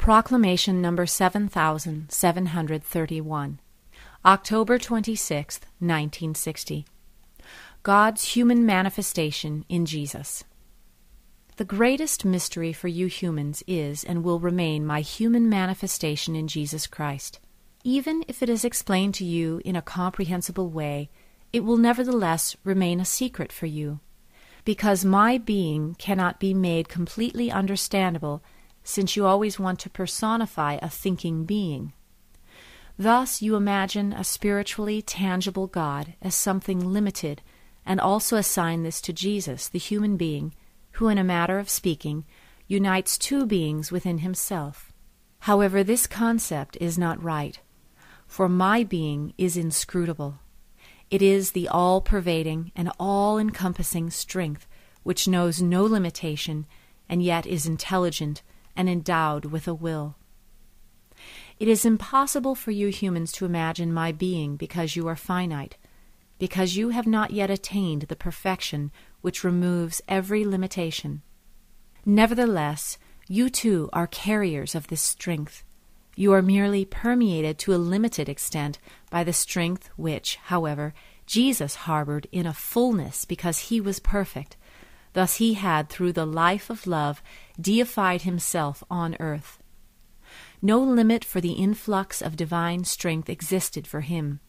Proclamation number 7731, October 26, 1960. God's human manifestation in Jesus. The greatest mystery for you humans is and will remain my human manifestation in Jesus Christ. Even if it is explained to you in a comprehensible way, it will nevertheless remain a secret for you, because my being cannot be made completely understandable, since you always want to personify a thinking being. Thus you imagine a spiritually tangible God as something limited, and also assign this to Jesus, the human being, who, in a matter of speaking, unites two beings within himself. However, this concept is not right, for my being is inscrutable. It is the all-pervading and all-encompassing strength which knows no limitation and yet is intelligent and endowed with a will. It is impossible for you humans to imagine my being because you are finite, because you have not yet attained the perfection which removes every limitation. Nevertheless, you too are carriers of this strength. You are merely permeated to a limited extent by the strength which, however, Jesus harbored in a fullness because he was perfect. Thus he had, through the life of love, deified himself on earth. No limit for the influx of divine strength existed for him.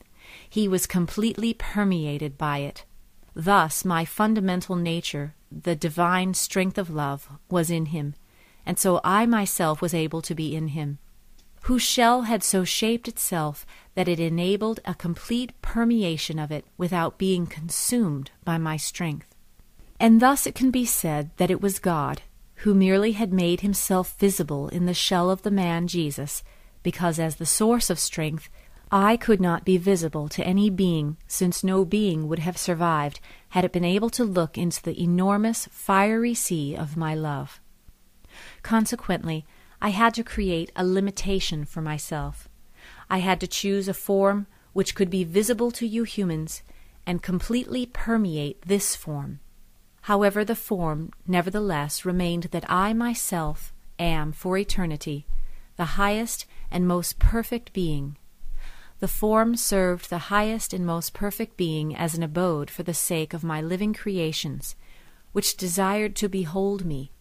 He was completely permeated by it. Thus my fundamental nature, the divine strength of love, was in him, and so I myself was able to be in him, whose shell had so shaped itself that it enabled a complete permeation of it without being consumed by my strength. And thus it can be said that it was God who merely had made himself visible in the shell of the man Jesus, because as the source of strength, I could not be visible to any being, since no being would have survived had it been able to look into the enormous, fiery sea of my love. Consequently, I had to create a limitation for myself. I had to choose a form which could be visible to you humans and completely permeate this form. However, the form, nevertheless, remained that I myself am, for eternity, the highest and most perfect being. The form served the highest and most perfect being as an abode for the sake of my living creations, which desired to behold me.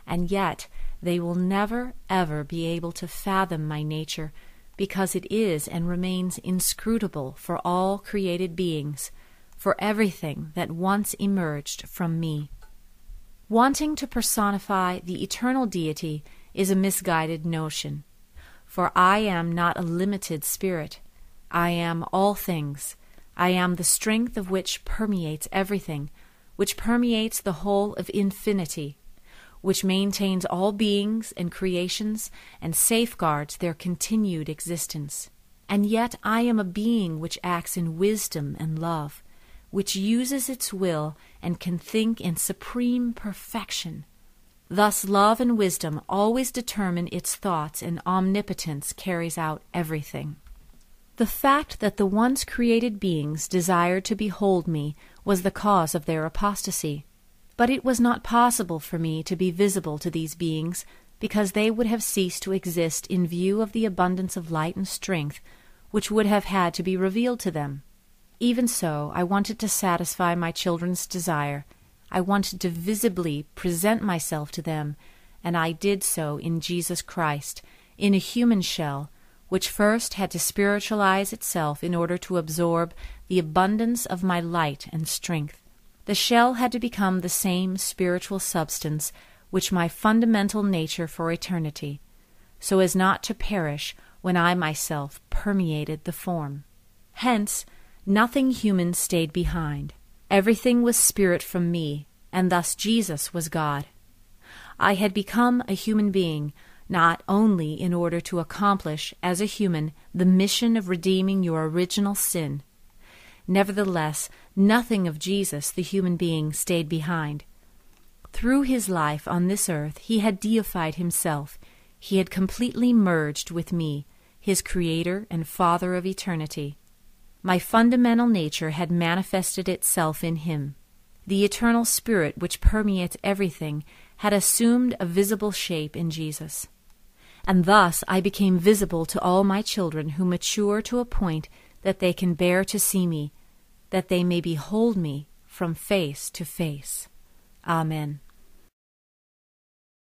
And yet they will never, ever be able to fathom my nature, because it is and remains inscrutable for all created beings, for everything that once emerged from me. Wanting to personify the eternal deity is a misguided notion, for I am not a limited spirit. I am all things. I am the strength of which permeates everything, which permeates the whole of infinity, which maintains all beings and creations and safeguards their continued existence. And yet I am a being which acts in wisdom and love, which uses its will and can think in supreme perfection. Thus love and wisdom always determine its thoughts, and omnipotence carries out everything. The fact that the once created beings desired to behold me was the cause of their apostasy. But it was not possible for me to be visible to these beings, because they would have ceased to exist in view of the abundance of light and strength which would have had to be revealed to them. Even so, I wanted to satisfy my children's desire. I wanted to visibly present myself to them, and I did so in Jesus Christ, in a human shell, which first had to spiritualize itself in order to absorb the abundance of my light and strength. The shell had to become the same spiritual substance which my fundamental nature for eternity, so as not to perish when I myself permeated the form. Hence, nothing human stayed behind. Everything was spirit from me, and thus Jesus was God. I had become a human being, not only in order to accomplish, as a human, the mission of redeeming your original sin. Nevertheless, nothing of Jesus, the human being, stayed behind. Through his life on this earth, he had deified himself. He had completely merged with me, his Creator and Father of eternity. My fundamental nature had manifested itself in him. The eternal spirit which permeates everything had assumed a visible shape in Jesus. and thus I became visible to all my children who mature to a point that they can bear to see me, that they may behold me from face to face. Amen.